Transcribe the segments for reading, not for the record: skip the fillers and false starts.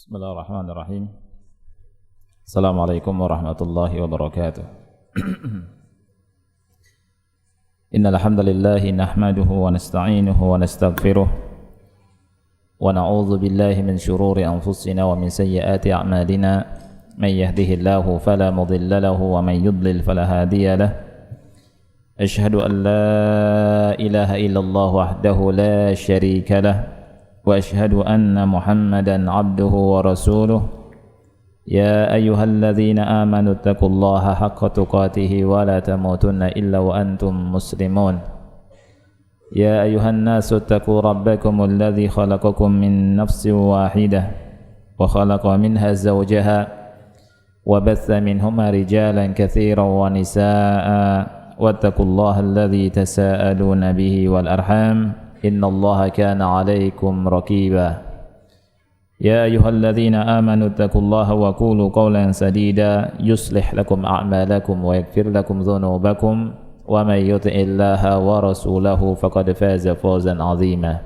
Bismillahirrahmanirrahim. Assalamualaikum warahmatullahi wabarakatuh. Innal hamdalillah nahmaduhu wa nasta'inuhu wa nastaghfiruh wa na'udzu billahi min shururi anfusina wa min sayyiati a'malina. Man yahdihillahu fala mudilla lahu wa man yudlil fala hadiya lahu. Ashhadu an la ilaha illallah wahdahu la syarika lahu wa ashhadu anna Muhammadan abduhu wa rasuluh. Ya ayyuhalladzina amanu taqullaha haqqa tuqatih wa la tamutunna illa wa antum muslimun. Ya ayyuhan nasu taqu rabbakumul ladzi khalaqakum min nafsin wahidah wa khalaqa minha zawjaha wa batha minhuma rijalan katsiran wa nisaa'a wattaqullaha alladzi tasaaluna bihi wal arham innallaha kana 'alaikum raqiba. Ya ayyuhalladzina amanu taqullaha wa qulu qawlan sadida yuslih lakum a'malakum wa yaghfir lakum dhunubakum wa may yuti'illaha wa rasulahu faqad faza fawzan 'azima.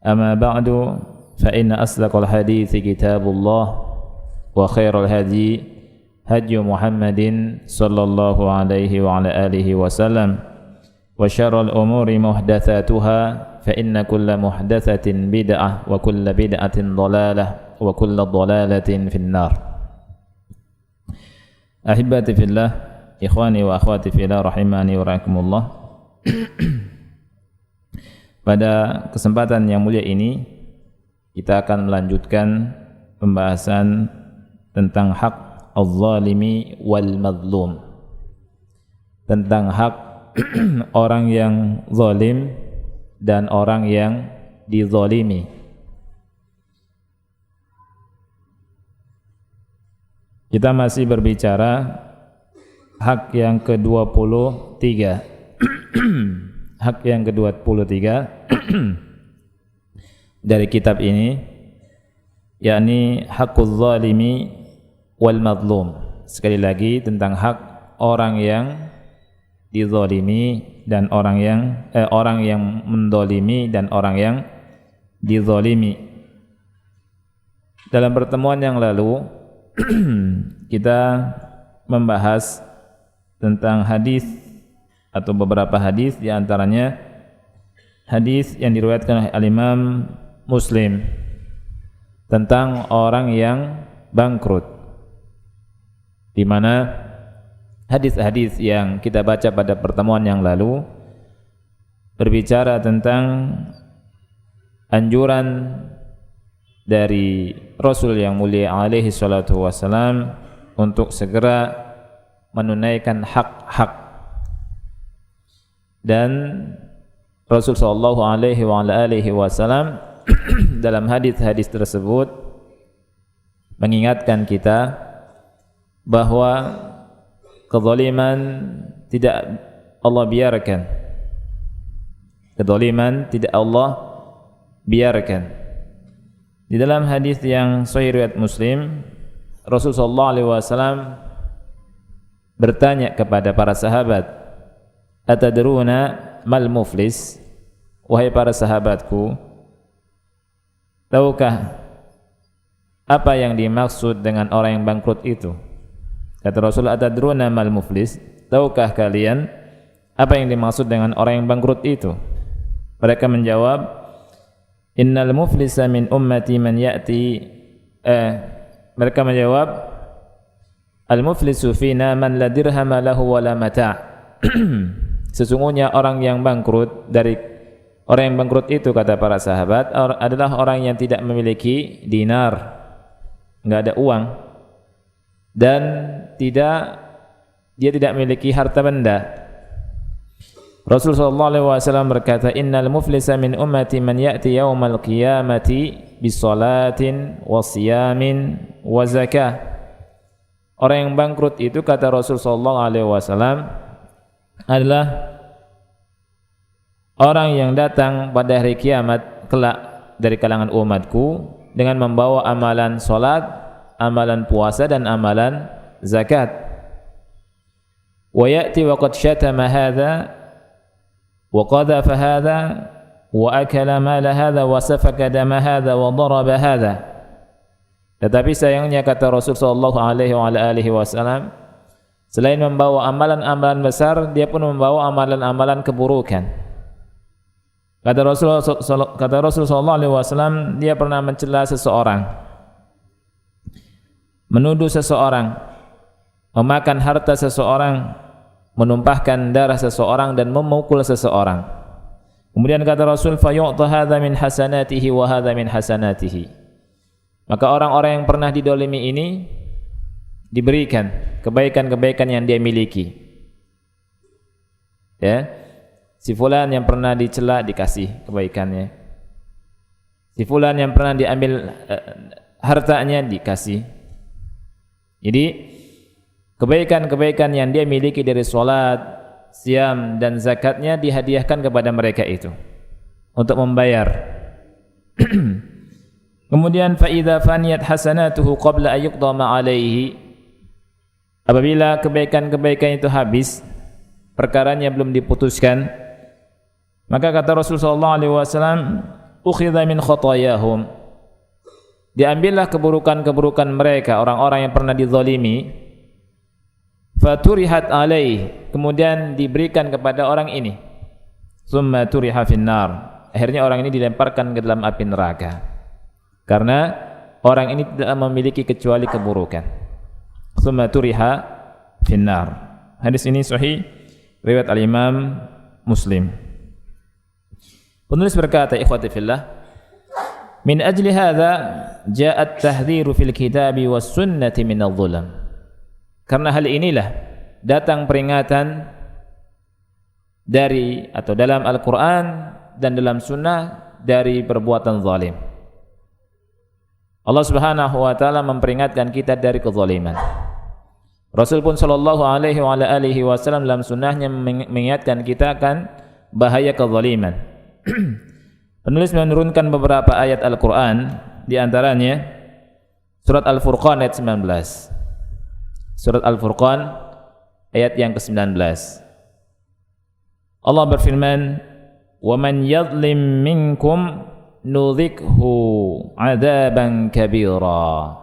Amma ba'du fa inna asdaqal hadithi kitabullah wa khairal hadi hadi Muhammadin sallallahu alaihi wa ala alihi wasallam. Wa syarrul umuri muhdatsatuha fa inna kulla muhdatsatin bid'ah wa kulla bid'atin dhalalah wa kulla dhalalatin finnar. Ahibati fillah, ikhwani wa akhwati fillah rahimani wa rahimakumullah. Pada kesempatan yang mulia ini kita akan melanjutkan pembahasan tentang hak al-zalimi wal mazlum, tentang hak orang yang zalim dan orang yang dizalimi. Kita masih berbicara hak yang ke-23 hak yang ke-23 dari kitab ini, yakni hakul zalimi wal mazlum. Sekali lagi tentang hak orang yang dizalimi dan orang yang mendolimi dan orang yang dizalimi. Dalam pertemuan yang lalu kita membahas tentang hadis atau beberapa hadis, di antaranya hadis yang diriwayatkan oleh Al-Imam Muslim tentang orang yang bangkrut, di mana hadis-hadis yang kita baca pada pertemuan yang lalu berbicara tentang anjuran dari Rasul yang mulia alaihi salatu wassalam untuk segera menunaikan hak-hak, dan Rasul sallallahu alaihi wa alihi wasallam dalam hadis-hadis tersebut mengingatkan kita bahwa kezaliman tidak Allah biarkan. Kezaliman tidak Allah biarkan. Di dalam hadis yang sahih riwayat Muslim, Rasulullah sallallahu alaihi wasallam bertanya kepada para sahabat, "Atadruna mal muflis?" Wahai para sahabatku, tahukah apa yang dimaksud dengan orang yang bangkrut itu? Kata Rasul, "Atadruna mal muflis?" Tahukah kalian apa yang dimaksud dengan orang yang bangkrut itu? Mereka menjawab, "Innal muflisa min ummati man ya'ti." Mereka menjawab, "Al-muflisu fina man la dirhama lahu wa la mata'." Sesungguhnya orang yang bangkrut itu, kata para sahabat, adalah orang yang tidak memiliki dinar, enggak ada uang, dan dia tidak memiliki harta benda. Rasulullah sallallahu alaihi wasallam berkata, "Innal muflisa min ummati man ya'ti yaumal qiyamati bisalatin wa siyamin wa zakah." Orang yang bangkrut itu, kata Rasulullah sallallahu alaihi wasallam, adalah orang yang datang pada hari kiamat kelak dari kalangan umatku dengan membawa amalan salat, amalan puasa dan amalan zakat. Wa ya'ti wa qad syatama hadza wa qadhafa hadza wa akala mala hadza wa safaka dama hadza wa daraba hadza. Tetapi sayangnya kata Rasul sallallahu alaihi wasallam, selain membawa amalan-amalan besar, dia pun membawa amalan-amalan keburukan. Kata Rasul sallallahu alaihi wasallam, dia pernah mencela seseorang, menuduh seseorang, memakan harta seseorang, menumpahkan darah seseorang dan memukul seseorang. Kemudian kata Rasul, fayu'ta hadza min hasanatihi wa hadza min hasanatihi. Maka orang-orang yang pernah didolimi ini diberikan kebaikan-kebaikan yang dia miliki. Ya, si fulan yang pernah dicela dikasih kebaikannya. Si fulan yang pernah diambil hartanya dikasih. Jadi kebaikan-kebaikan yang dia miliki dari salat, siam dan zakatnya dihadiahkan kepada mereka itu untuk membayar. Kemudian fa idza faniyat hasanatuhu qabla an yuqdama alaihi, apabila kebaikan-kebaikan itu habis, perkaranya belum diputuskan, maka kata Rasulullah sallallahu alaihi wasallam, ukhidha min khatayahum, diambillah keburukan-keburukan mereka, orang-orang yang pernah dizalimi, faturihat alaih, kemudian diberikan kepada orang ini, summa turiha finnar, akhirnya orang ini dilemparkan ke dalam api neraka. Karena orang ini tidak memiliki kecuali keburukan. Tsumma turiha finnar. Hadis ini sahih riwayat al-Imam Muslim. Penulis berkata, ikhwati fillah, min ajli hadza jaa at-tahdhiru fil kitabi was sunnati min adh-dhulam. Karena hal inilah datang peringatan dari atau dalam Al-Qur'an dan dalam sunnah dari perbuatan zalim. Allah Subhanahu wa taala memperingatkan kita dari kezaliman. Rasul pun sallallahu alaihi wasallam dalam sunnahnya mengingatkan kita akan bahaya kezaliman. Penulis menurunkan beberapa ayat Al-Qur'an, di antaranya surat Al-Furqan ayat 19. Surat Al-Furqan ayat yang ke-19. Allah berfirman, "Wa man yadhlim minkum nudzikhu adzaban kabira."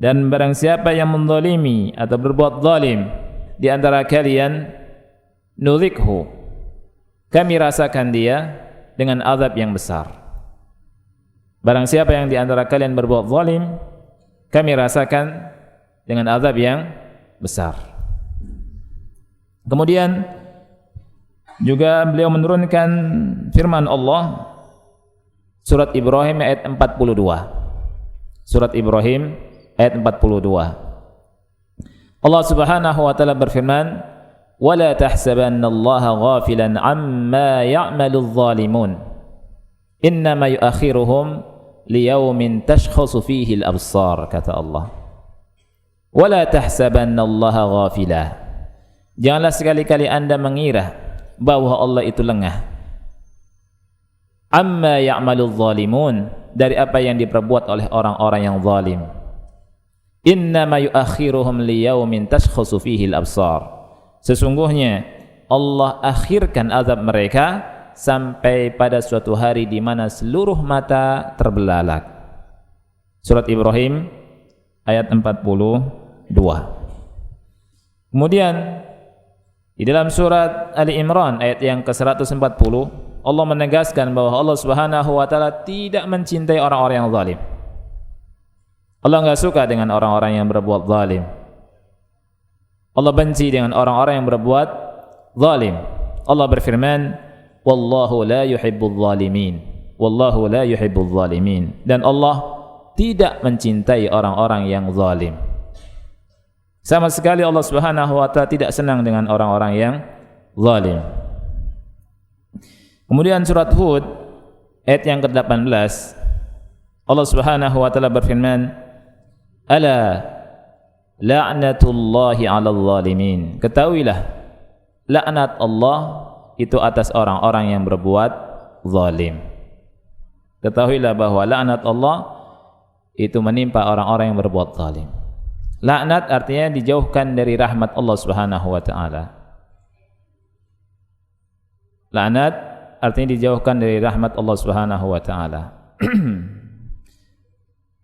Dan barang siapa yang menzalimi atau berbuat zalim di antara kalian, nudzikhu, kami rasakan dia dengan azab yang besar. Barang siapa yang di antara kalian berbuat zalim, kami rasakan dengan azab yang besar. Kemudian juga beliau menurunkan firman Allah surat Ibrahim ayat 42. Surat Ibrahim ayat 42. Allah Subhanahu wa taala berfirman, "Wala tahsabannallaha ghafilan 'amma ya'maludz zalimun. Innama yu'akhiruhum liyaumin tashkhasu fihi al-absar," kata Allah. "Wala tahsabannallaha ghafilan." Janganlah sekali-kali Anda mengira bahwa Allah itu lengah. Amma ya'maludz zalimun, dari apa yang diperbuat oleh orang-orang yang zalim. Innama yu'akhiruhum liyaumin tashkhasu fihi al-absar. Sesungguhnya Allah akhirkan azab mereka sampai pada suatu hari di mana seluruh mata terbelalak. Surat Ibrahim ayat 42. Kemudian di dalam surat Ali Imran ayat yang ke-140, Allah menegaskan bahwa Allah Subhanahu wa taala tidak mencintai orang-orang yang zalim. Allah enggak suka dengan orang-orang yang berbuat zalim. Allah benci dengan orang-orang yang berbuat zalim. Allah berfirman, "Wallahu la yuhibbul zalimin." Wallahu la yuhibbul zalimin. Dan Allah tidak mencintai orang-orang yang zalim. Sama sekali Allah Subhanahu wa taala tidak senang dengan orang-orang yang zalim. Kemudian surat Hud ayat yang ke-18, Allah Subhanahu wa taala berfirman, "Ala la'natullahi 'alal zalimin." Ketahuilah, laknat Allah itu atas orang-orang yang berbuat zalim. Ketahuilah bahwa laknat Allah itu menimpa orang-orang yang berbuat zalim. Laknat artinya dijauhkan dari rahmat Allah Subhanahu wa taala. Laknat artinya dijauhkan dari rahmat Allah Subhanahu wa taala.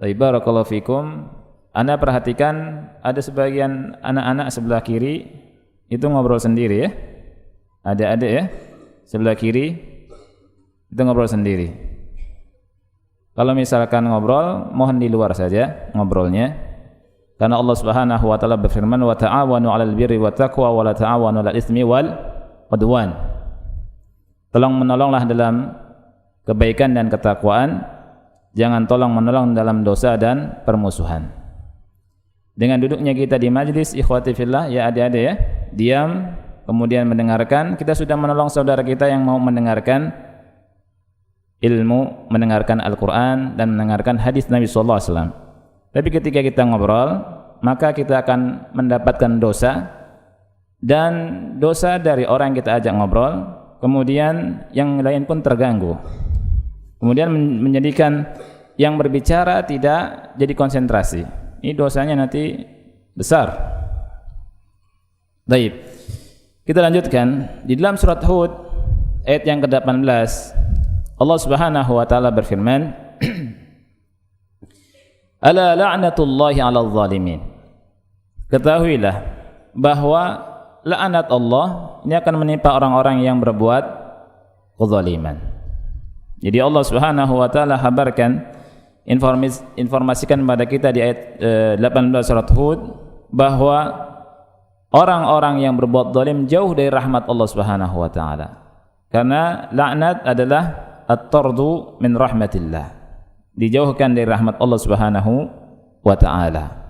Barakallahu fikum. Anda perhatikan ada sebagian anak-anak sebelah kiri itu ngobrol sendiri ya. Adik-adik ya, sebelah kiri itu ngobrol sendiri. Kalau misalkan ngobrol, mohon di luar saja ngobrolnya. Karena Allah Subhanahu wa taala berfirman, "Wa ta'awanu 'alal birri wat taqwa wa la ta'awanu 'alal itsmi wal 'udwan." Tolong-menolonglah dalam kebaikan dan ketakwaan, jangan tolong-menolong dalam dosa dan permusuhan. Dengan duduknya kita di majlis ikhwati fillah, ya adik-adik ya, diam kemudian mendengarkan. Kita sudah menolong saudara kita yang mau mendengarkan ilmu, mendengarkan Al-Qur'an dan mendengarkan hadis Nabi sallallahu alaihi wasallam. Tapi ketika kita ngobrol, maka kita akan mendapatkan dosa, dan dosa dari orang yang kita ajak ngobrol, kemudian yang lain pun terganggu. Kemudian menjadikan yang berbicara tidak jadi konsentrasi. Ini dosanya nanti besar. Baik. Kita lanjutkan. Di dalam surat Hud ayat yang ke-18, Allah Subhanahu wa taala berfirman, "Ala la'natullahi 'alal zalimin." Ketahuilah bahwa laknat Allah ini akan menimpa orang-orang yang berbuat kezaliman. Jadi Allah Subhanahu wa taala habarkan, informasikan kepada kita di ayat 18 surat Hud bahwa orang-orang yang berbuat zalim jauh dari rahmat Allah Subhanahu wa taala. Karena laknat adalah at-tardu min rahmatillah. Dijauhkan dari rahmat Allah Subhanahu wa taala.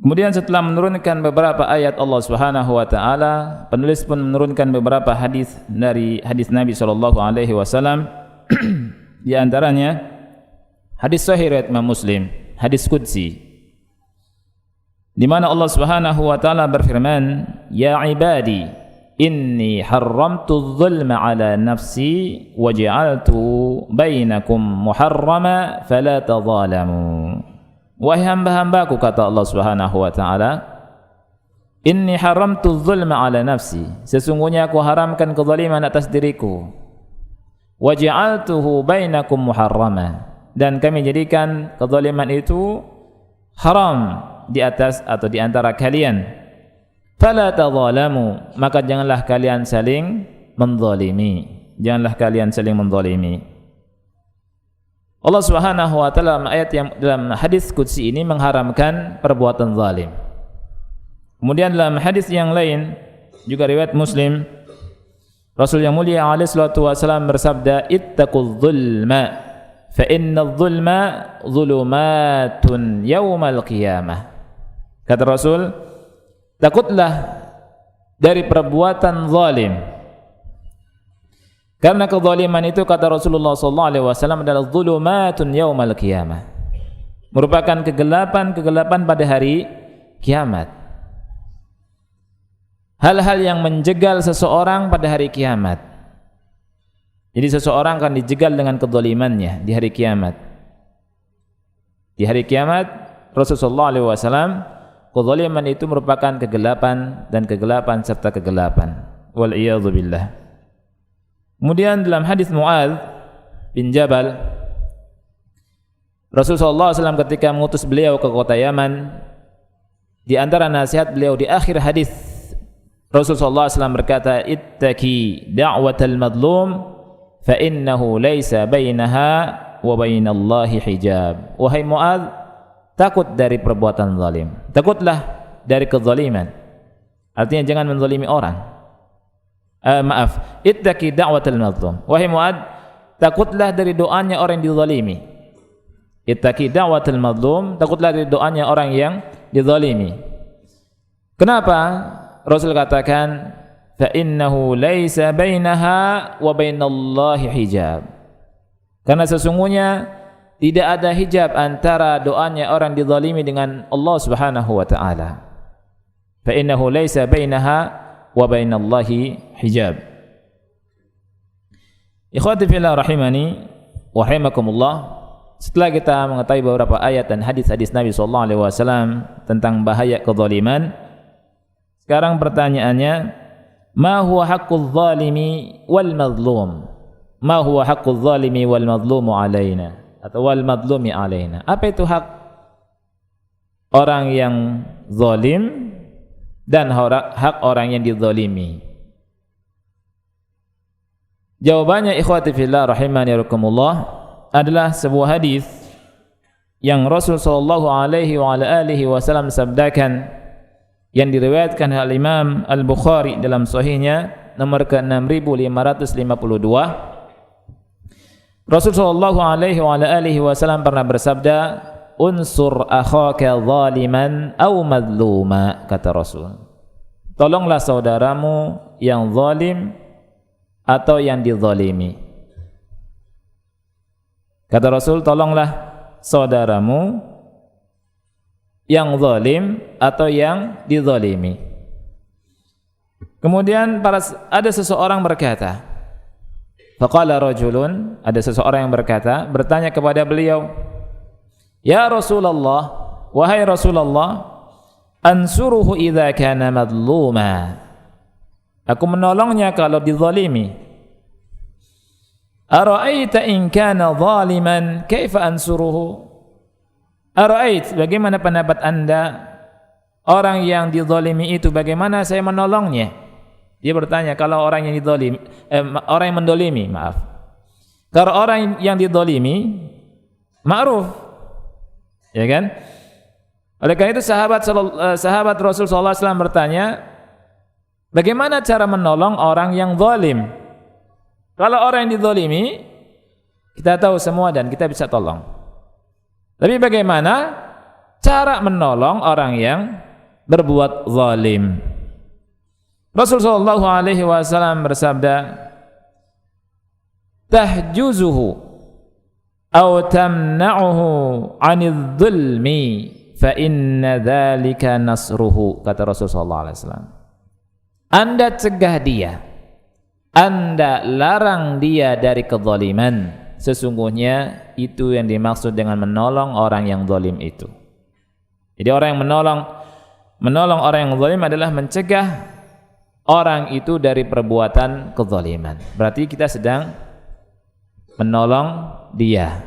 Kemudian setelah menurunkan beberapa ayat Allah Subhanahu wa taala, penulis pun menurunkan beberapa hadis dari hadis Nabi sallallahu alaihi wasallam. Di antaranya hadis sahih riwayat Imam Muslim, hadis qudsi, di mana Allah Subhanahu wa taala berfirman, "Ya ibadi, inni haramtu adh-dhulma 'ala nafsi wa ja'altu bainakum muharrama fala tadhalamu." Wahai hamba-hambaku, kata Allah Subhanahu wa taala, inni haramtu adh-dhulma 'ala nafsi, sesungguhnya aku haramkan kezaliman atas diriku. Wa ja'altuhu bainakum muharrama, dan kami jadikan kezaliman itu haram di atas atau di antara kalian. Fala tadhalamu, maka janganlah kalian saling menzalimi. Janganlah kalian saling menzalimi. Allah Subhanahu wa taala dalam hadis qudsi ini mengharamkan perbuatan zalim. Kemudian dalam hadis yang lain juga riwayat Muslim, Rasul yang mulia alaihi salatu wasallam bersabda, "Ittaqudz zulma fa innadz zulma zulumatun yaumal qiyamah." Kata Rasul, takutlah dari perbuatan zalim. Karena kezaliman itu, kata Rasulullah sallallahu alaihi wasallam, adalah zulumatun yaumal qiyamah. Merupakan kegelapan pada hari kiamat. Hal-hal yang menjegal seseorang pada hari kiamat. Jadi seseorang akan dijegal dengan kezalimannya di hari kiamat. Di hari kiamat, Rasulullah sallallahu alaihi wasallam, kezaliman itu merupakan kegelapan dan kegelapan serta kegelapan. Wal iyadzu billah. Kemudian dalam hadis Mu'adz bin Jabal, Rasulullah SAW ketika mengutus beliau ke kota Yaman, di antara nasihat beliau di akhir hadis, Rasulullah SAW berkata, "Ittaqi da'watal madlum fa innahu laisa bainaha wa bainallahi hijab." Wahai Mu'adz, takut dari perbuatan zalim. Takutlah dari kezaliman. Artinya jangan menzalimi orang. Ittaqi da'watal mazlum. Wahai Mu'adz, takutlah dari doanya orang yang dizalimi. Ittaqi da'watal mazlum, takutlah dari doanya orang yang dizalimi. Kenapa Rasul katakan fa innahu laisa bainaha wa bainallahi hijab? Karena sesungguhnya tidak ada hijab antara doanya orang dizalimi dengan Allah Subhanahu wa taala. Fa innahu laisa bainaha wa bainallahi hijab. Ikhwati fillah rahimani wa rahimakumullah, setelah kita mengetahui beberapa ayat dan hadis-hadis Nabi sallallahu alaihi wasallam tentang bahaya kezaliman, sekarang pertanyaannya, ma huwa haqqul zalimi wal mazlum? Ma huwa haqqul zalimi wal mazlumu alaina? atau wal madlumi alaina. Apa itu hak orang yang zalim dan hak orang yang dizalimi? Jawabannya ikhwati fillah rahimani rahimakumullah adalah sebuah hadis yang Rasul sallallahu alaihi wa ala alihi wasallam sabdakan, yang diriwayatkan oleh Imam Al-Bukhari dalam sahihnya nomor ke-6552. Rasul sallallahu alaihi wa ala alihi wasallam pernah bersabda, unsur akhaka zaliman aw madluma, kata Rasul. Tolonglah saudaramu yang zalim atau yang dizalimi. Kata Rasul, tolonglah saudaramu yang zalim atau yang dizalimi. Kemudian ada seseorang berkata, faqala rajulun, ada seseorang yang bertanya kepada beliau, ya Rasulullah, wahai Rasulullah, ansuruhu idza kana madluma, aku menolongnya kalau dizalimi. Ara'aita in kana zaliman kaifa ansuruhu? Ara'ait, bagaimana pendapat Anda, orang yang dizalimi itu bagaimana saya menolongnya? Dia bertanya, kalau orang yang dizalimi, orang yang mendolimi, maaf. Kalau orang yang dizalimi, ma'ruf, ya kan? Oleh karena itu sahabat Rasul sallallahu alaihi wasallam bertanya, bagaimana cara menolong orang yang zalim? Kalau orang yang dizalimi, kita tahu semua dan kita bisa tolong. Tapi bagaimana cara menolong orang yang berbuat zalim? Rasul sallallahu alaihi wasallam bersabda, tahjuzuhu aw tamna'uhu 'anil dhulmi fa inna dzalika nasruhu, kata Rasul sallallahu alaihi wasallam. Anda cegah dia, Anda larang dia dari kezaliman, sesungguhnya itu yang dimaksud dengan menolong orang yang zalim itu. Jadi orang yang menolong orang yang zalim adalah mencegah orang itu dari perbuatan kezaliman. Berarti kita sedang menolong dia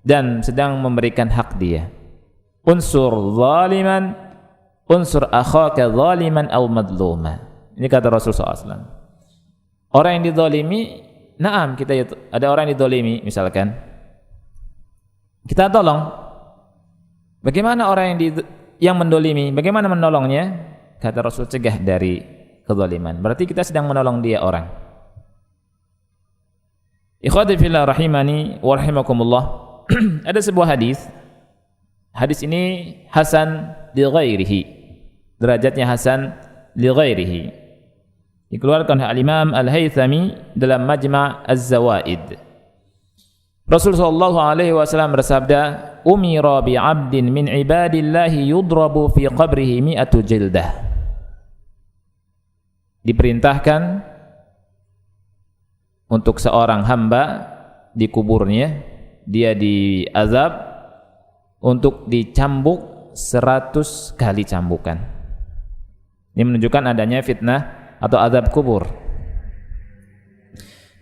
dan sedang memberikan hak dia. Unsur zaliman, unsur akhaka zaliman aw madluma. Ini kata Rasulullah SAW. Orang yang dizalimi, naam, kita ada orang yang dizalimi misalkan, kita tolong. Bagaimana orang yang mendolimi, bagaimana menolongnya? Kata Rasul, cegah dari kezaliman. Berarti kita sedang menolong dia orang. Ikhwati fillah rahimani wa rahimakumullah. Ada sebuah hadis. Hadis ini hasan li ghairihi. Derajatnya hasan li ghairihi. Dikeluarkan oleh Imam Al-Haythami dalam Majma' Az-Zawaid. Rasul sallallahu alaihi wasallam bersabda, umira bi 'abdin min ibadillahi yudrabu fi qabrihi mi'atu jildah. Diperintahkan untuk seorang hamba di kuburnya, dia diazab untuk dicambuk 100 kali cambukan. Ini menunjukkan adanya fitnah atau azab kubur.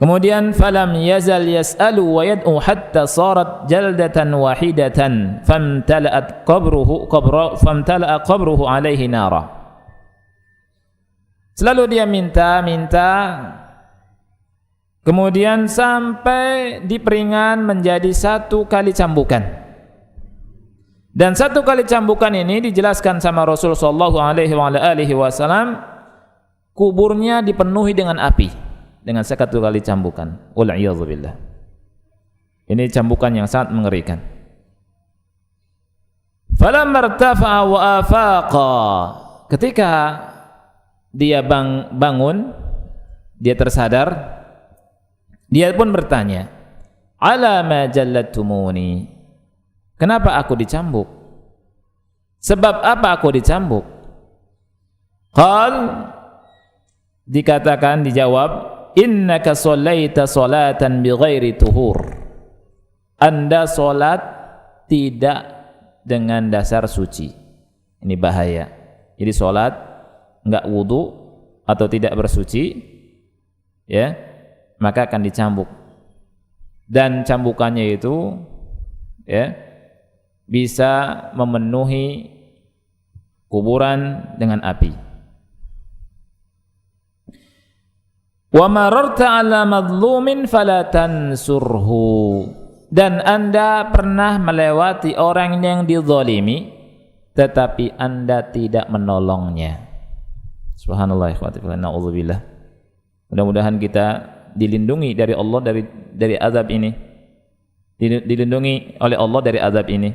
Kemudian falam yazal yas'alu wa yad'u hatta sarat jaldatan wahidatan famtala'a qabruhu alaihi nara. Selalu dia minta, kemudian sampai diperingan menjadi 1 kali cambukan. Dan 1 kali cambukan ini dijelaskan sama Rasul sallallahu alaihi wasallam, kuburnya dipenuhi dengan api dengan 1 kali cambukan. Wal'iyadzubillah. Ini cambukan yang sangat mengerikan. Falamma irtafa'a wa afaqa, ketika dia bangun, dia tersadar, dia pun bertanya, ala ma jallattumuni, kenapa aku dicambuk? Sebab apa aku dicambuk? Dikatakan, dijawab, innaka shallaita salatan bighairi tuhur. Anda salat tidak dengan dasar suci. Ini bahaya. Jadi salat enggak wudu atau tidak bersuci, ya, maka akan dicambuk. Dan cambukannya itu ya, bisa memenuhi kuburan dengan api. Wa mararta 'ala madlumin fala tansurhu, dan Anda pernah melewati orang yang dizalimi tetapi Anda tidak menolongnya. Subhanallah, ikhwati fillah, naudzubillah. Mudah-mudahan kita dilindungi dari Allah dari azab ini. Dilindungi oleh Allah dari azab ini.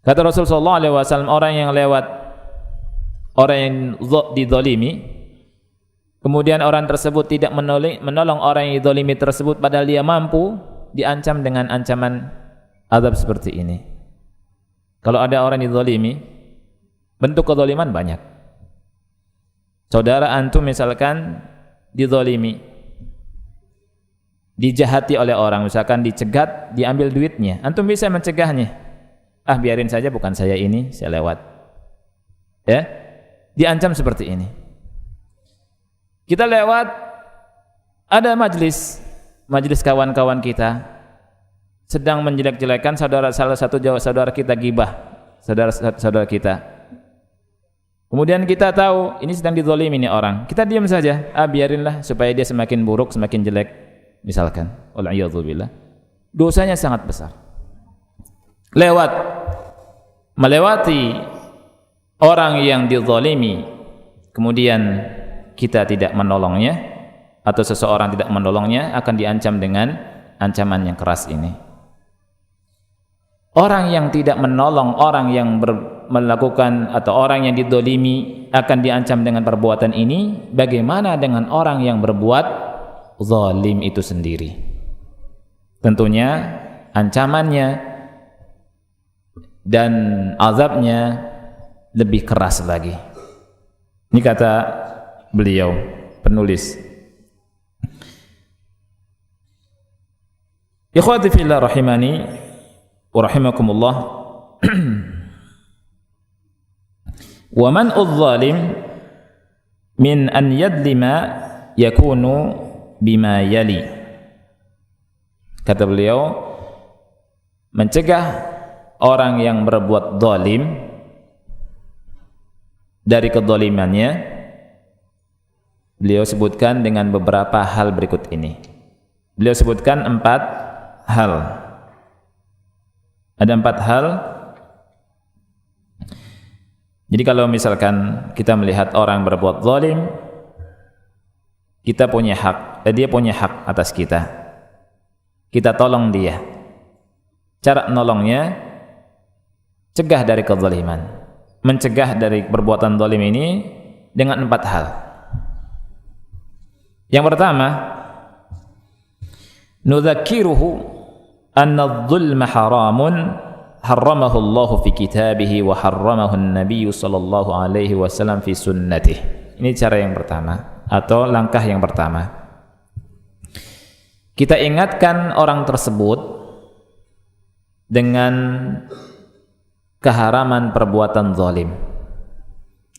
Kata Rasulullah sallallahu alaihi wasallam, orang yang dizalimi, kemudian orang tersebut tidak menolong orang yang dizalimi tersebut padahal dia mampu, diancam dengan ancaman azab seperti ini. Kalau ada orang dizalimi, bentuk kezaliman banyak. Saudara antum misalkan dizalimi, dijahati oleh orang, misalkan dicegat, diambil duitnya, antum bisa mencegahnya. Biarin saja, bukan saya ini, saya lewat. Ya, diancam seperti ini. Kita lewat, ada majelis kawan-kawan kita sedang menjelek-jelekan salah satu saudara kita, gibah saudara kita. Kemudian kita tahu ini sedang dizalimi ini orang, kita diam saja. Biarinlah supaya dia semakin buruk, semakin jelek, misalkan. Wal'iyadzubillah. Dosanya sangat besar. Melewati orang yang dizalimi, kemudian kita tidak menolongnya, atau seseorang tidak menolongnya, akan diancam dengan ancaman yang keras ini. Orang yang tidak menolong orang yang melakukan atau orang yang dizalimi akan diancam dengan perbuatan ini. Bagaimana dengan orang yang berbuat zalim itu sendiri? Tentunya ancamannya dan azabnya lebih keras lagi. Ini kata beliau, penulis. Ikhwati fillah rahimani wa rahimakumullah. Wa man adh-dhalim min an yadlima yakunu bima yali. Kata beliau, mencegah orang yang berbuat zalim dari kezalimannya, beliau sebutkan dengan beberapa hal berikut ini. Beliau sebutkan 4 hal. Ada 4 hal. Jadi kalau misalkan kita melihat orang berbuat zalim, kita punya hak, dia punya hak atas kita. Kita tolong dia. Cara nolongnya, cegah dari kezaliman. Mencegah dari perbuatan zalim ini dengan 4 hal. Yang pertama, nudzakiruhu anna adh-dhulma haramun harramahu Allah fi kitabih wa harramahu an-nabiy sallallahu alaihi wasallam fi sunnatih. Ini cara yang pertama atau langkah yang pertama. Kita ingatkan orang tersebut dengan keharaman perbuatan zalim.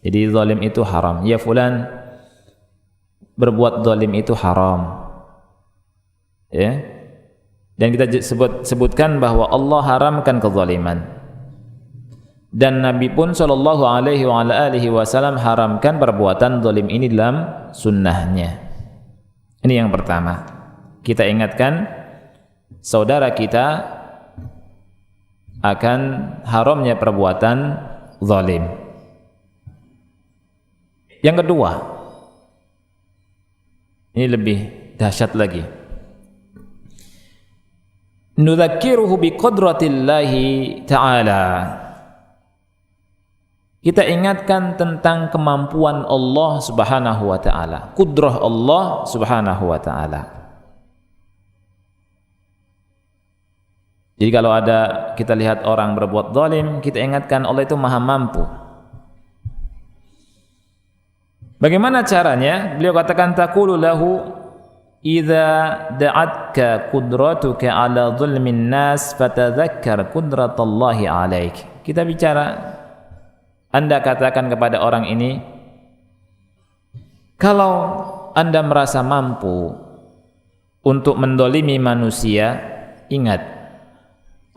Jadi zalim itu haram. Ya fulan, berbuat zalim itu haram. Ya. Dan kita sebutkan bahwa Allah haramkan kezaliman. Dan Nabi pun sallallahu alaihi wasallam haramkan perbuatan zalim ini dalam sunnahnya. Ini yang pertama. Kita ingatkan saudara kita akan haramnya perbuatan zalim. Yang kedua, ini lebih dahsyat lagi. Nudzakiruhu biqudratillahi ta'ala. Kita ingatkan tentang kemampuan Allah Subhanahu wa ta'ala, kudrah Allah Subhanahu wa ta'ala. Jadi kalau ada kita lihat orang berbuat zalim, kita ingatkan Allah itu maha mampu. Bagaimana caranya? Beliau katakan, taqulu lahu idza da'atka qudratuka ala zulmin nas fatadzakkar qudratallahi 'alaik. Kita bicara, Anda katakan kepada orang ini, kalau Anda merasa mampu untuk mendolimi manusia, ingat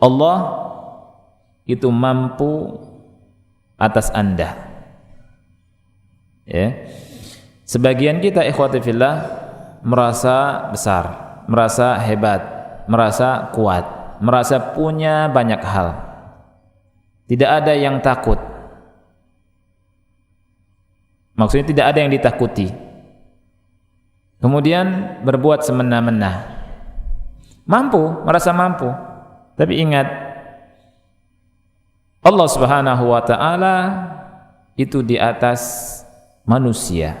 Allah itu mampu atas Anda. Ya. Sebagian kita ikhwati fillah merasa besar, merasa hebat, merasa kuat, merasa punya banyak hal. Tidak ada yang takut. Maksudnya tidak ada yang ditakuti. Kemudian berbuat semena-mena. Mampu, merasa mampu. Tapi ingat, Allah Subhanahu wa taala itu di atas manusia.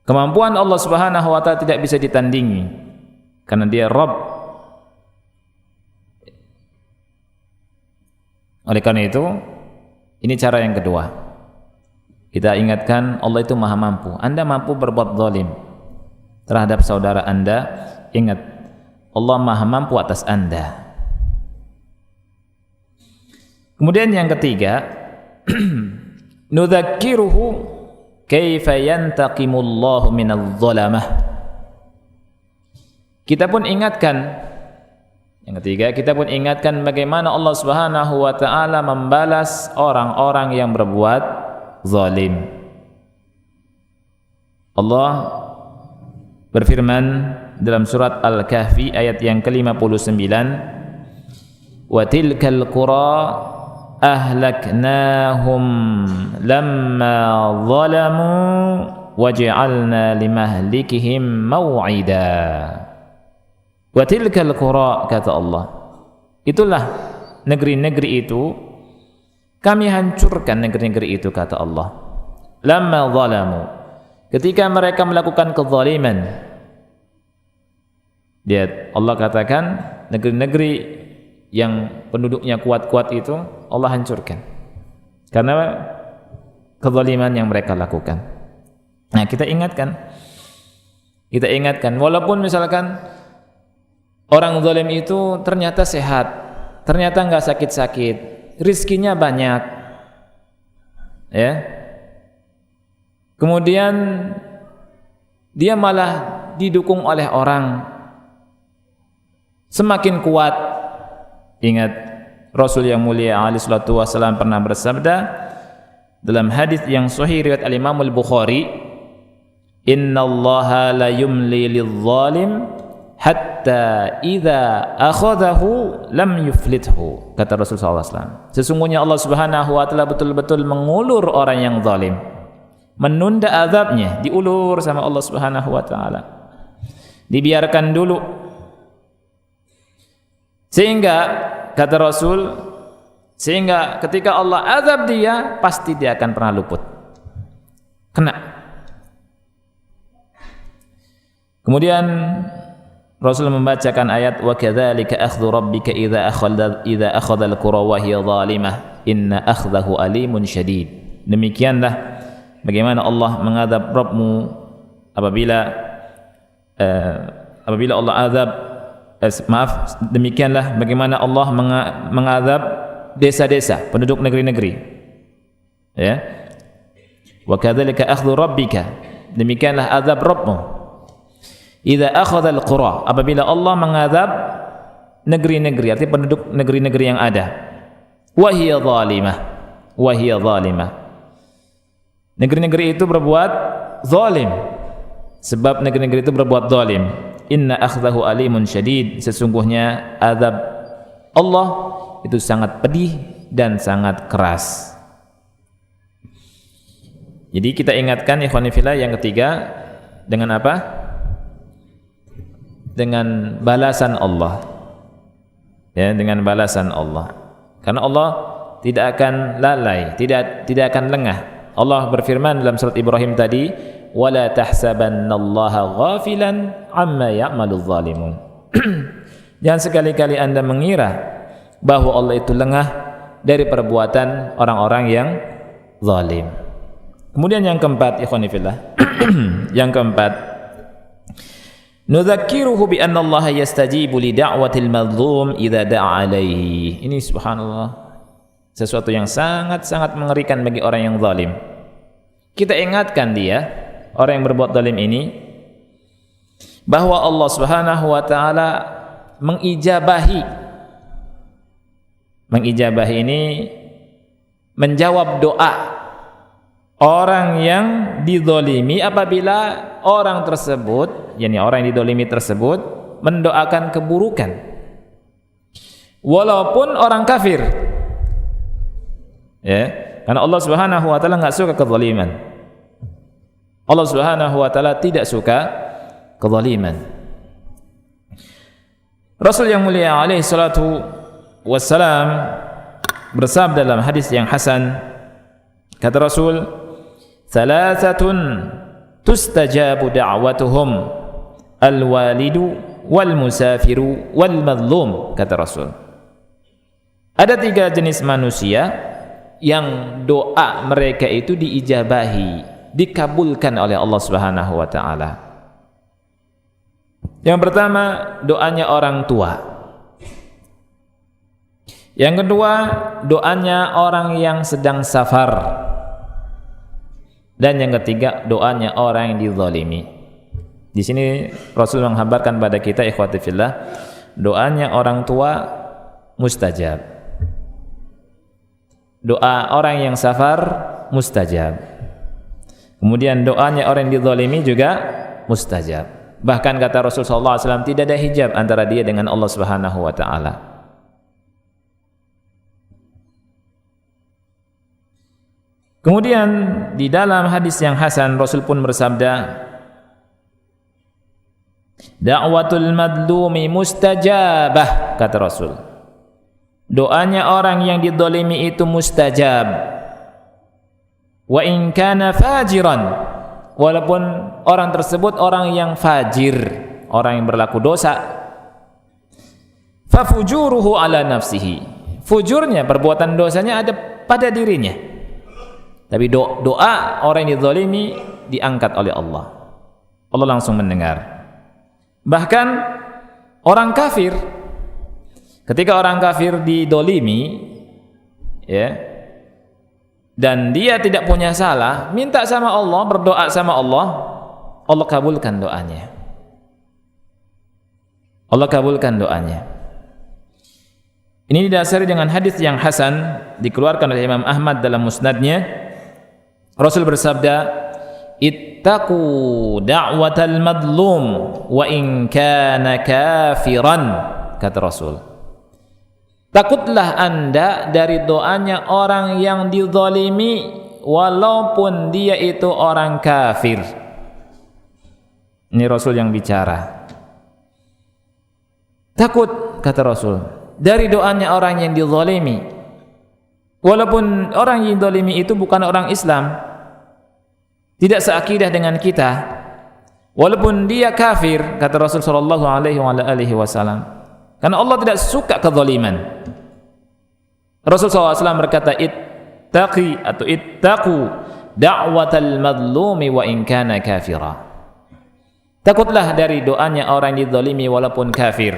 Kemampuan Allah Subhanahu wa taala tidak bisa ditandingi karena Dia Rabb. Oleh karena itu, ini cara yang kedua. Kita ingatkan Allah itu Maha mampu. Anda mampu berbuat zalim terhadap saudara Anda, ingat Allah Maha mampu atas Anda. Kemudian yang ketiga, nudzakiruhu kaifa yantaqimullahu minadh dhalamah. Kita pun ingatkan, yang ketiga, kita pun ingatkan bagaimana Allah Subhanahu wa taala membalas orang-orang yang berbuat zalim. Allah berfirman dalam surat Al-Kahfi ayat yang ke-59, wa tilkal qura ahlaknahum lamma zalamu waj'alna limahlikihim maw'ida. Wa tilkal qura, kata Allah, itulah negeri-negeri itu, kami hancurkan negeri-negeri itu, kata Allah. Lamma zalamu, ketika mereka melakukan kezaliman. Lihat, Allah katakan negeri-negeri yang penduduknya kuat-kuat itu Allah hancurkan karena kezaliman yang mereka lakukan. Nah, kita ingatkan, walaupun misalkan orang zalim itu ternyata sehat, ternyata enggak sakit-sakit, rizkinya banyak, ya, kemudian dia malah didukung oleh orang, semakin kuat. Ingat, Rasul yang mulia alaihi salatu wasallam pernah bersabda dalam hadis yang sahih riwayat al-Imam al-Bukhari, innallaha la yumli lidh-dhalim hatta idza akhadhahu lam yuflithu, kata Rasul sallallahu alaihi wasallam. Sesungguhnya Allah Subhanahu wa taala betul-betul mengulur orang yang zalim, menunda azabnya, diulur sama Allah Subhanahu wa taala, dibiarkan dulu. Sehingga kata Rasul, sehingga ketika Allah azab dia, pasti dia akan pernah luput, kena. Kemudian Rasul membacakan ayat, wa kadzalika akhdhu rabbika idza akhadha al-qura wa hiya zalimah inna akhdahu alimun syadid. Demikianlah bagaimana Allah mengadab Rabbmu apabila Allah azab, demikianlah bagaimana Allah mengadab desa-desa, penduduk negeri-negeri. Ya. Wa kadzalika akhdhu rabbika, demikianlah azab Rabbmu idza akhadha al-qura, apabila Allah mengadab negeri-negeri, artinya penduduk negeri-negeri yang ada. Wa hiya zalimah, negeri-negeri itu berbuat zalim, sebab negeri-negeri itu berbuat zalim. Inna akhdahu alimun syadid, sesungguhnya azab Allah itu sangat pedih dan sangat keras. Jadi kita ingatkan ikhwan fillah yang ketiga, dengan apa? Dengan balasan Allah. Ya, dengan balasan Allah. Karena Allah tidak akan lalai, tidak akan lengah. Allah berfirman dalam surat Ibrahim tadi, wala tahsabannallaha ghafilan amma ya'maludz zalimun. Jangan sekali-kali Anda mengira bahwa Allah itu lengah dari perbuatan orang-orang yang zalim. Kemudian yang keempat, ikhwani fillah, yang keempat, nudzakiruhu bi anna Allah yastajibu li da'watil madhlum idza da'a alaihi. Ini subhanallah sesuatu yang sangat-sangat mengerikan bagi orang yang zalim. Kita ingatkan dia, orang yang berbuat zalim ini, bahwa Allah Subhanahu wa taala mengijabahi. Mengijabahi ini menjawab doa orang yang dizalimi apabila orang tersebut, yakni orang yang dizalimi tersebut mendoakan keburukan walaupun orang kafir. Ya, karena Allah Subhanahu wa taala enggak suka kezaliman. Allah Subhanahu wa taala tidak suka kezaliman. Rasul yang mulia alaihi salatu wassalam bersabda dalam hadis yang hasan, kata Rasul, "Thalathatun tustajabu da'watuhum, al-walidu wal musafiru wal madlum," kata Rasul. Ada 3 jenis manusia yang doa mereka itu diijabahi, dikabulkan oleh Allah Subhanahu wa taala. Yang pertama, doanya orang tua. Yang kedua, doanya orang yang sedang safar. Dan yang ketiga, doanya orang yang dizalimi. Di sini Rasul menghabarkan pada kita, ikhwati fillah, doanya orang tua mustajab. Doa orang yang safar mustajab. Kemudian doanya orang yang dizalimi juga mustajab. Bahkan kata Rasul sallallahu alaihi wasallam, tidak ada hijab antara dia dengan Allah Subhanahu wa taala. Kemudian di dalam hadis yang hasan Rasul pun bersabda, "Da'watul madlumi mustajabah," kata Rasul. Doanya orang yang dizalimi itu mustajab. Wa in kana fajiran, walaupun orang tersebut orang yang fajir, orang yang berlaku dosa. Fa fujuruhu ala nafsihi. Fujurnya, perbuatan dosanya ada pada dirinya. Tapi doa orang yang dizalimi diangkat oleh Allah. Allah langsung mendengar. Bahkan orang kafir, ketika orang kafir dizalimi, ya, dan dia tidak punya salah, minta sama Allah, berdoa sama Allah, Allah kabulkan doanya. Allah kabulkan doanya. Ini didasari dengan hadis yang hasan dikeluarkan oleh Imam Ahmad dalam musnadnya. Rasul bersabda, "Ittaqu da'watal madlum wa in kana kafiran," kata Rasul. Takutlah Anda dari doanya orang yang dizalimi walaupun dia itu orang kafir. Ini Rasul yang bicara. Takut, kata Rasul, dari doanya orang yang dizalimi walaupun orang yang dizalimi itu bukan orang Islam, tidak seakidah dengan kita, walaupun dia kafir, kata Rasul sallallahu alaihi wasallam. Karena Allah tidak suka kezaliman. Rasul SAW berkata, "Ittaqi atau ittaqu da'watal madlumi wa in kana kafira." Takutlah dari doanya orang yang dizalimi walaupun kafir.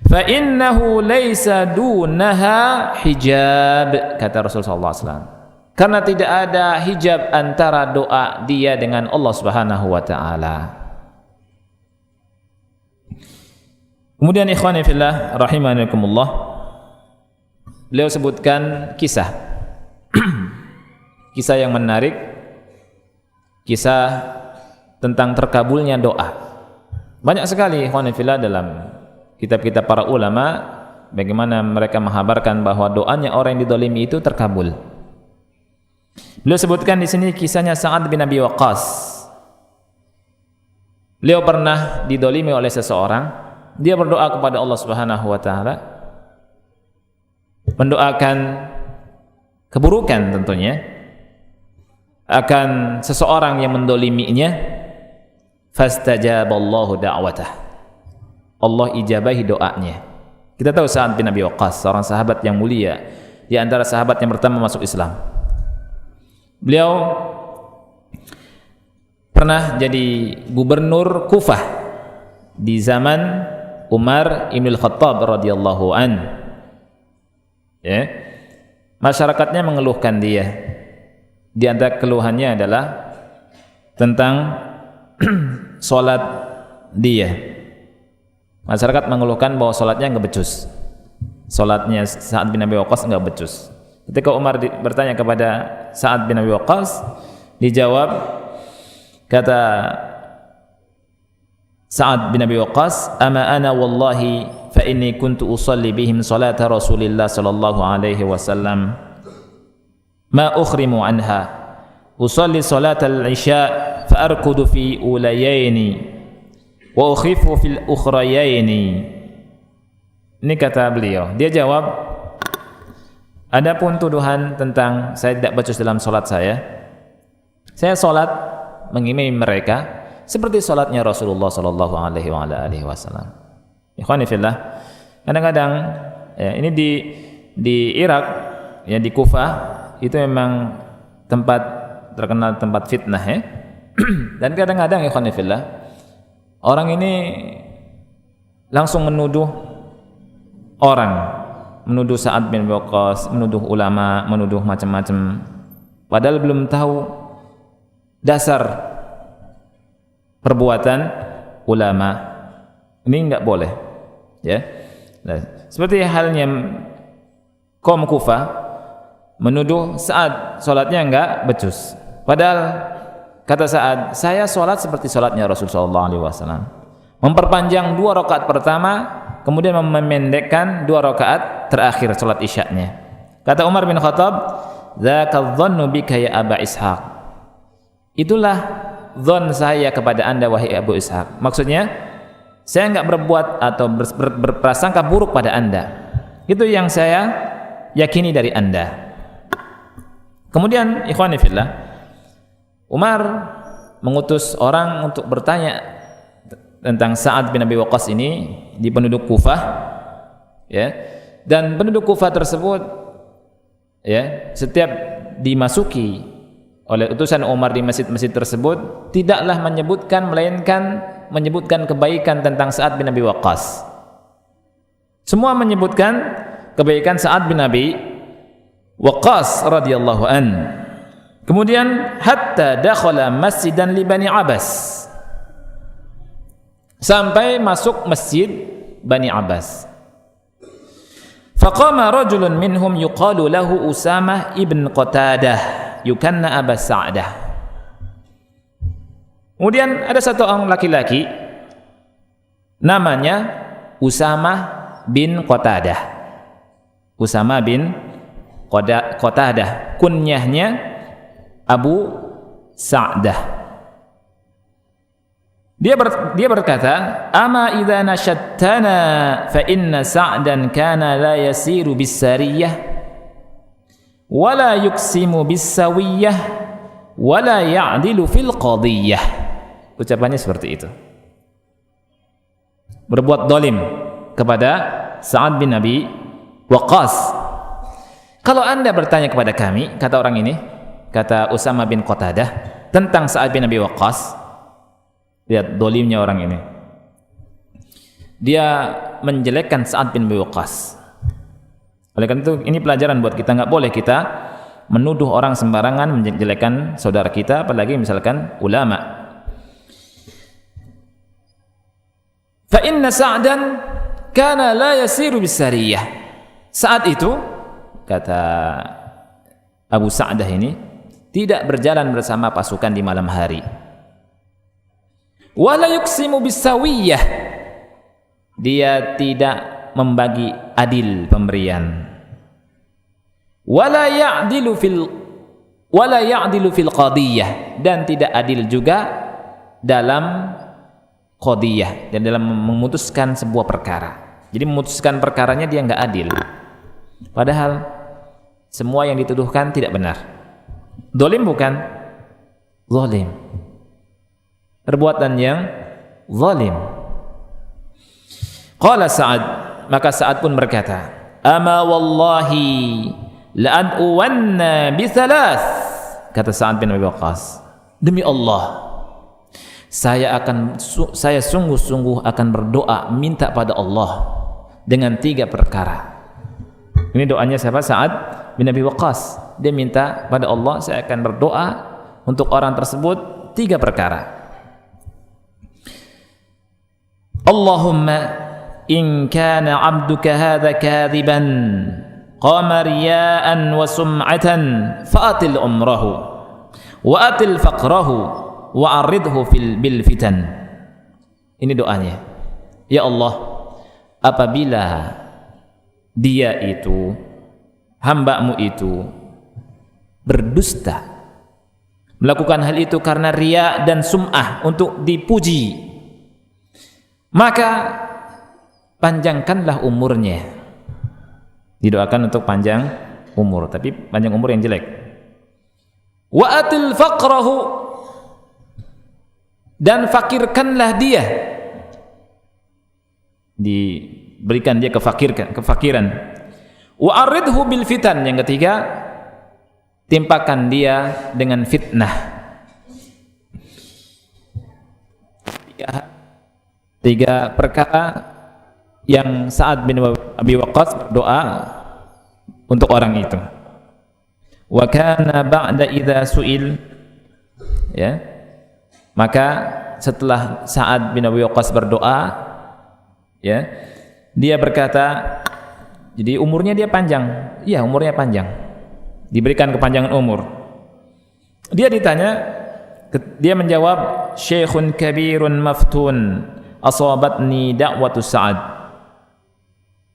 Fa innahu laisa dunaha hijab, kata Rasul sallallahu alaihi wasallam. Karena tidak ada hijab antara doa dia dengan Allah Subhanahu wa taala. Kemudian ikhwani fillah rahimakumullah, beliau sebutkan kisah kisah yang menarik, kisah tentang terkabulnya doa. Banyak sekali ikhwani fillah dalam kitab-kitab para ulama bagaimana mereka menghabarkan bahwa doanya orang yang dizalimi itu terkabul. Beliau sebutkan di sini kisahnya Sa'ad bin Abi Waqqas. Beliau pernah dizalimi oleh seseorang, dia berdoa kepada Allah Subhanahu wa taala, mendoakan keburukan tentunya akan seseorang yang mendoliminya. Fastajaballahu da'watah, Allah ijabahi doanya. Kita tahu Sa'ad bin Abi Waqqas, seorang sahabat yang mulia, di antara sahabat yang pertama masuk Islam. Beliau pernah jadi gubernur Kufah di zaman Umar Ibn Khattab radhiyallahu an. Ya. Masyarakatnya mengeluhkan dia. Di antara keluhannya adalah tentang salat dia. Masyarakat mengeluhkan bahwa sholatnya nggak becus. Sholatnya Sa'ad bin Abi Waqqas nggak becus. Ketika Umar bertanya kepada Sa'ad bin Abi Waqqas, dijawab, kata Sa'ad bin Abi Waqqas, "Ama ana wallahi fa inni kuntu usalli bihim salata Rasulillah sallallahu alaihi wasallam ma ukhrimu anha. Usalli salat al-isya fa arkudu fi ulayaini wa ukhifu fil ukhrayaini." Ini kata beliau. Dia jawab, adapun tuduhan tentang saya tidak becus dalam salat saya salat mengimami mereka seperti salatnya Rasulullah sallallahu alaihi wasallam. Ikhwani fillah, kadang-kadang ya, ini di Irak ya, di Kufah itu memang terkenal tempat fitnah ya. Dan kadang-kadang ikhwani fillah, orang ini langsung menuduh Sa'ad bin Waqqas, menuduh ulama, menuduh macam-macam, padahal belum tahu dasar perbuatan ulama. Ini enggak boleh, ya. Nah, seperti halnya kaum Kufah menuduh Sa'ad salatnya enggak becus, padahal kata Sa'ad, saya salat seperti salatnya Rasulullah SAW, memperpanjang 2 rakaat pertama, kemudian memendekkan 2 rakaat terakhir salat isyaknya. Kata Umar bin Khattab, "Dzaka dhannu bika ya Aba Ishaq." Itulah dzan saya kepada Anda wahai Abu Ishaq. Maksudnya, saya enggak berbuat atau berprasangka buruk pada Anda. Itu yang saya yakini dari Anda. Kemudian ikhwani fillah, Umar mengutus orang untuk bertanya tentang Sa'ad bin Abi Waqqas ini di penduduk Kufah, ya. Dan penduduk Kufah tersebut, ya, setiap dimasuki oleh utusan Umar di masjid-masjid tersebut, tidaklah menyebutkan melainkan menyebutkan kebaikan tentang Sa'ad bin Abi Waqqas. Semua menyebutkan kebaikan Sa'ad bin Abi Waqqas radhiyallahu an. Kemudian hatta dakhala masjidan li Bani Abbas, sampai masuk masjid Bani Abbas. Faqama rajulun minhum yuqalu lahu Usamah ibn Qatadah yukanna Aba Sa'dah. Kemudian ada satu orang laki-laki namanya Usamah bin Qatadah. Usamah bin Qatadah, kunyahnya Abu Sa'dah. Dia berkata, "Ama idza nashattana fa inna Sa'dan kana la yasiru bis-sariyah wa la yuqsimu bis-sawiyah wa la ya'dilu fil qadiyah." Ucapannya seperti itu. Berbuat zalim kepada Sa'ad bin Abi Waqqas. Kalau Anda bertanya kepada kami, kata orang ini, kata Usamah bin Qatadah, tentang Sa'ad bin Abi Waqqas, lihat dolimnya orang ini. Dia menjelekkan Sa'ad bin Abi Waqqas. Oleh karena itu, ini pelajaran buat kita. Nggak boleh kita menuduh orang sembarangan, menjelekkan saudara kita, apalagi misalkan ulama. Fa inna Sa'dan kana la yasiru bis-sariyah. Saat itu, kata Abu Sa'dah ini, tidak berjalan bersama pasukan di malam hari. Wala yuqsimu bis-sawiyah. Dia tidak membagi adil pemberian. Wala ya'dilu fil qadiyah, dan tidak adil juga dalam qadiyah, dan dalam memutuskan sebuah perkara. Jadi memutuskan perkaranya dia enggak adil. Padahal semua yang dituduhkan tidak benar. Zalim bukan? Zalim. Perbuatan yang zalim. Qala Sa'ad, maka Sa'ad pun berkata, "Ama wallahi la'ad'uwanna bi thalath." Kata Sa'ad bin Abi Waqqas, demi Allah, saya sungguh-sungguh akan berdoa minta pada Allah dengan 3 perkara. Ini doanya siapa? Sa'ad bin Abi Waqqas. Dia minta pada Allah, saya akan berdoa untuk orang tersebut 3 perkara. Allahumma in kana 'abduka hadza kadhiban qama riya'an wa sum'atan fa'atil umrahu wa atil faqrahu wa 'arridhu bil fitan. Ini doanya. Ya Allah, apabila dia itu, hamba-Mu itu berdusta, melakukan hal itu karena riya dan sum'ah, untuk dipuji, maka panjangkanlah umurnya. Didoakan untuk panjang umur, tapi panjang umur yang jelek. Wa atil faqrahu, dan fakirkanlah dia, diberikan dia kefakiran. Wa aridhu bil fitan, yang ketiga, timpakan dia dengan fitnah. Tiga perkara yang Sa'ad bin Abi Waqqas berdoa untuk orang itu. Wa kana ba'da idza su'il, ya, maka setelah Sa'ad bin Abi Waqqas berdoa, ya, dia berkata, jadi umurnya dia panjang, iya umurnya panjang, diberikan kepanjangan umur. Dia ditanya, dia menjawab, syekhun kabirun maftun asabatni da'watu Sa'ad.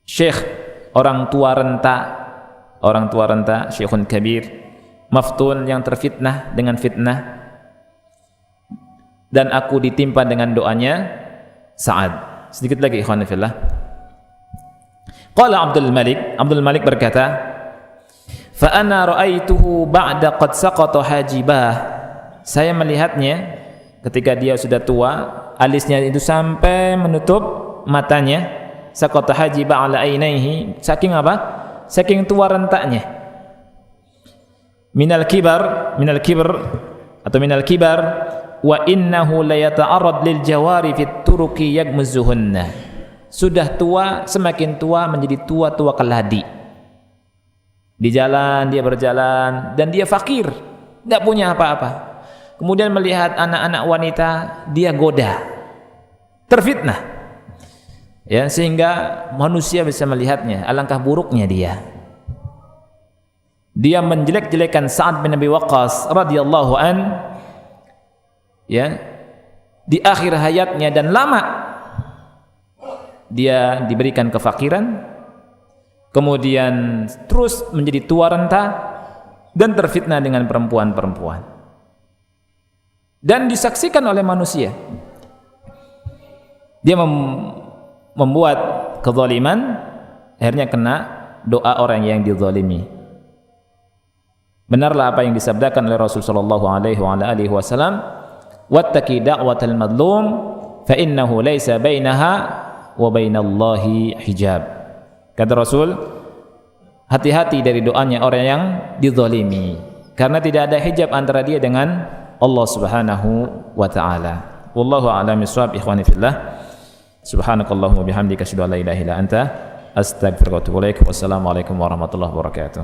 Syekh, orang tua renta, syekhun kabir, maftun, yang terfitnah dengan fitnah, dan aku ditimpa dengan doanya Sa'ad. Sedikit lagi ikhwan fillah. Qala Abdul Malik berkata, fa ana ra'aituhu ba'da qad saqata hajibah. Saya melihatnya ketika dia sudah tua, alisnya itu sampai menutup matanya. Saqata hajibah ala ainaihi, saking apa? Saking tua rentaknya. Minal kibar wa innahu la yata'arrad lil jawari fit turuki yagmuzuhunna. Sudah tua, semakin tua menjadi tua keladi. Di jalan dia berjalan dan dia fakir, enggak punya apa-apa. Kemudian melihat anak-anak wanita, dia goda, terfitnah. Ya, sehingga manusia bisa melihatnya, alangkah buruknya dia. Dia menjelek-jelekan Sa'ad bin Abi Waqqas radhiyallahu an, ya, di akhir hayatnya, dan lama dia diberikan kefakiran, kemudian terus menjadi tua renta dan terfitnah dengan perempuan-perempuan, dan disaksikan oleh manusia. Dia membuat kezaliman, akhirnya kena doa orang yang dizalimi. Benarlah apa yang disabdakan oleh Rasul sallallahu alaihi wasallam, wattaqi da'watal madlum fa innahu laisa bainaha wa bainallahi hijab. Kata Rasul, hati-hati dari doanya orang yang dizalimi, karena tidak ada hijab antara dia dengan Allah Subhanahu wa taala. Wallahu a'lam bissawab. Ikhwani fillah, subhanakallahumma bihamdika asyhadu an la ilaha illa anta astaghfiruka wa atubu ilaik. Wassalamu alaikum warahmatullahi wabarakatuh.